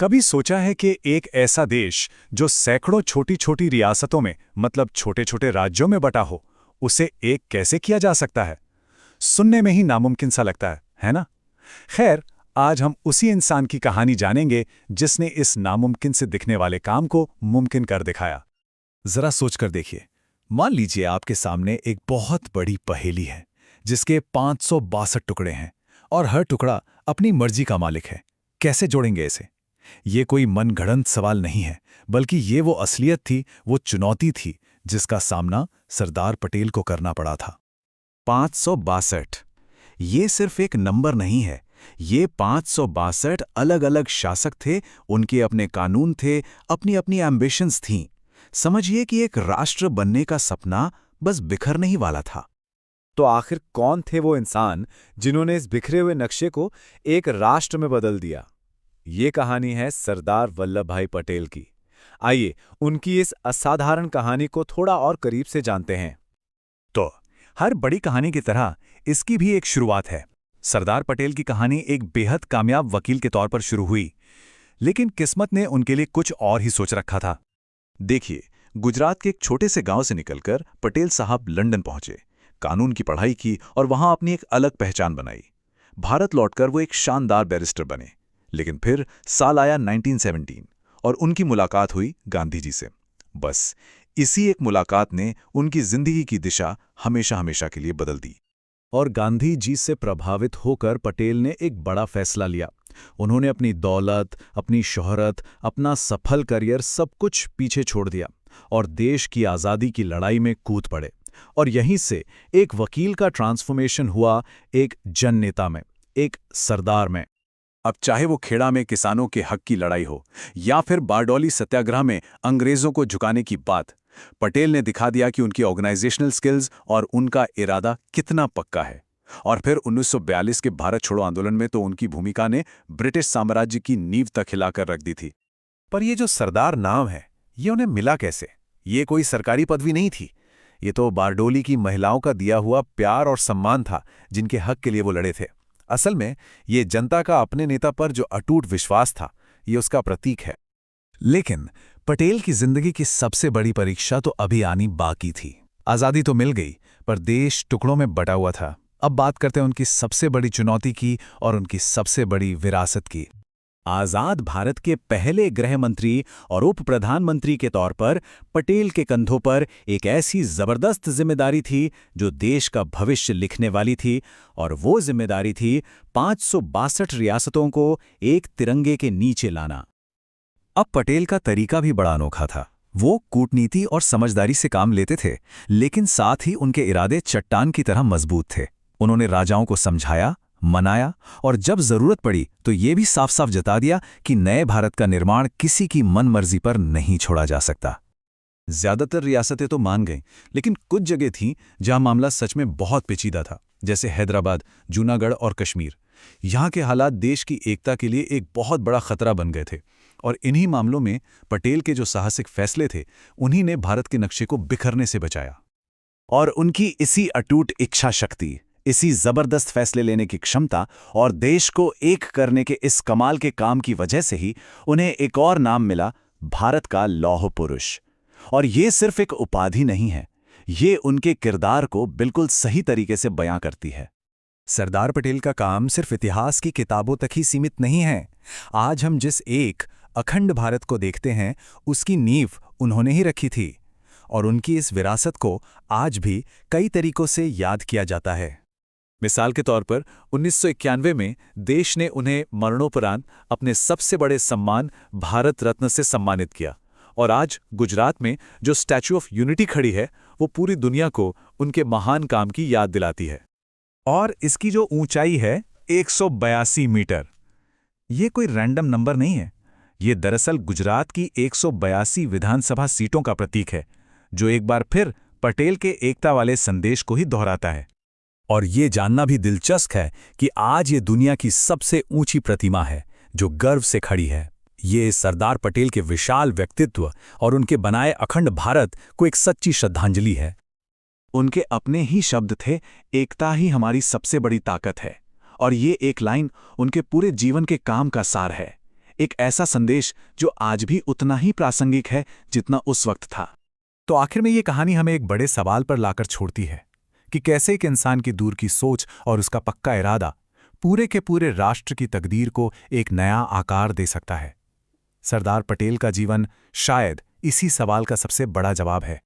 कभी सोचा है कि एक ऐसा देश जो सैकड़ों छोटी छोटी रियासतों में मतलब छोटे छोटे राज्यों में बटा हो, उसे एक कैसे किया जा सकता है? सुनने में ही नामुमकिन सा लगता है ना? खैर, आज हम उसी इंसान की कहानी जानेंगे जिसने इस नामुमकिन से दिखने वाले काम को मुमकिन कर दिखाया। जरा सोचकर देखिए, मान लीजिए आपके सामने एक बहुत बड़ी पहेली है जिसके 562 टुकड़े हैं और हर टुकड़ा अपनी मर्जी का मालिक है। कैसे जोड़ेंगे इसे? ये कोई मनगढ़ंत सवाल नहीं है, बल्कि ये वो असलियत थी, वो चुनौती थी जिसका सामना सरदार पटेल को करना पड़ा था। 562 ये सिर्फ एक नंबर नहीं है, ये 562 अलग अलग शासक थे, उनके अपने कानून थे, अपनी अपनी एम्बिशंस थीं। समझिए कि एक राष्ट्र बनने का सपना बस बिखरने ही वाला था। तो आखिर कौन थे वो इंसान जिन्होंने इस बिखरे हुए नक्शे को एक राष्ट्र में बदल दिया? ये कहानी है सरदार वल्लभ भाई पटेल की। आइए उनकी इस असाधारण कहानी को थोड़ा और करीब से जानते हैं। तो हर बड़ी कहानी की तरह इसकी भी एक शुरुआत है। सरदार पटेल की कहानी एक बेहद कामयाब वकील के तौर पर शुरू हुई, लेकिन किस्मत ने उनके लिए कुछ और ही सोच रखा था। देखिए, गुजरात के एक छोटे से गांव से निकलकर पटेल साहब लंदन पहुंचे, कानून की पढ़ाई की और वहां अपनी एक अलग पहचान बनाई। भारत लौटकर वो एक शानदार बैरिस्टर बने। लेकिन फिर साल आया 1917 और उनकी मुलाकात हुई गांधी जी से। बस इसी एक मुलाकात ने उनकी जिंदगी की दिशा हमेशा हमेशा के लिए बदल दी। और गांधी जी से प्रभावित होकर पटेल ने एक बड़ा फैसला लिया। उन्होंने अपनी दौलत, अपनी शोहरत, अपना सफल करियर सब कुछ पीछे छोड़ दिया और देश की आज़ादी की लड़ाई में कूद पड़े। और यहीं से एक वकील का ट्रांसफॉर्मेशन हुआ एक जननेता में, एक सरदार में। अब चाहे वो खेड़ा में किसानों के हक की लड़ाई हो या फिर बारडोली सत्याग्रह में अंग्रेजों को झुकाने की बात, पटेल ने दिखा दिया कि उनकी ऑर्गेनाइजेशनल स्किल्स और उनका इरादा कितना पक्का है। और फिर 1942 के भारत छोड़ो आंदोलन में तो उनकी भूमिका ने ब्रिटिश साम्राज्य की नींव तक हिलाकर रख दी थी। पर ये जो सरदार नाम है, ये उन्हें मिला कैसे? ये कोई सरकारी पदवी नहीं थी। ये तो बारडोली की महिलाओं का दिया हुआ प्यार और सम्मान था, जिनके हक के लिए वो लड़े थे। असल में ये जनता का अपने नेता पर जो अटूट विश्वास था, ये उसका प्रतीक है। लेकिन पटेल की जिंदगी की सबसे बड़ी परीक्षा तो अभी आनी बाकी थी। आज़ादी तो मिल गई, पर देश टुकड़ों में बटा हुआ था। अब बात करते हैं उनकी सबसे बड़ी चुनौती की और उनकी सबसे बड़ी विरासत की। आज़ाद भारत के पहले गृह मंत्री और उप प्रधानमंत्री के तौर पर पटेल के कंधों पर एक ऐसी जबरदस्त जिम्मेदारी थी जो देश का भविष्य लिखने वाली थी, और वो जिम्मेदारी थी 562 रियासतों को एक तिरंगे के नीचे लाना। अब पटेल का तरीका भी बड़ा अनोखा था। वो कूटनीति और समझदारी से काम लेते थे, लेकिन साथ ही उनके इरादे चट्टान की तरह मजबूत थे। उन्होंने राजाओं को समझाया, मनाया और जब जरूरत पड़ी तो ये भी साफ साफ जता दिया कि नए भारत का निर्माण किसी की मनमर्जी पर नहीं छोड़ा जा सकता। ज्यादातर रियासतें तो मान गईं, लेकिन कुछ जगह थीं जहां मामला सच में बहुत पेचीदा था, जैसे हैदराबाद, जूनागढ़ और कश्मीर। यहाँ के हालात देश की एकता के लिए एक बहुत बड़ा खतरा बन गए थे, और इन्हीं मामलों में पटेल के जो साहसिक फैसले थे, उन्हीं ने भारत के नक्शे को बिखरने से बचाया। और उनकी इसी अटूट इच्छा शक्ति, इसी जबरदस्त फैसले लेने की क्षमता और देश को एक करने के इस कमाल के काम की वजह से ही उन्हें एक और नाम मिला, भारत का लौह पुरुष। और ये सिर्फ एक उपाधि नहीं है, ये उनके किरदार को बिल्कुल सही तरीके से बयां करती है। सरदार पटेल का काम सिर्फ इतिहास की किताबों तक ही सीमित नहीं है। आज हम जिस एक अखंड भारत को देखते हैं, उसकी नींव उन्होंने ही रखी थी, और उनकी इस विरासत को आज भी कई तरीकों से याद किया जाता है। मिसाल के तौर पर 1991 में देश ने उन्हें मरणोपरांत अपने सबसे बड़े सम्मान भारत रत्न से सम्मानित किया, और आज गुजरात में जो स्टैच्यू ऑफ यूनिटी खड़ी है, वो पूरी दुनिया को उनके महान काम की याद दिलाती है। और इसकी जो ऊंचाई है 182 मीटर, ये कोई रैंडम नंबर नहीं है। ये दरअसल गुजरात की 182 विधानसभा सीटों का प्रतीक है, जो एक बार फिर पटेल के एकता वाले संदेश को ही दोहराता है। और ये जानना भी दिलचस्प है कि आज ये दुनिया की सबसे ऊंची प्रतिमा है, जो गर्व से खड़ी है। ये सरदार पटेल के विशाल व्यक्तित्व और उनके बनाए अखंड भारत को एक सच्ची श्रद्धांजलि है। उनके अपने ही शब्द थे, एकता ही हमारी सबसे बड़ी ताकत है। और ये एक लाइन उनके पूरे जीवन के काम का सार है। एक ऐसा संदेश जो आज भी उतना ही प्रासंगिक है जितना उस वक्त था। तो आखिर में ये कहानी हमें एक बड़े सवाल पर लाकर छोड़ती है कि कैसे एक इंसान की दूर की सोच और उसका पक्का इरादा पूरे के पूरे राष्ट्र की तकदीर को एक नया आकार दे सकता है। सरदार पटेल का जीवन शायद इसी सवाल का सबसे बड़ा जवाब है।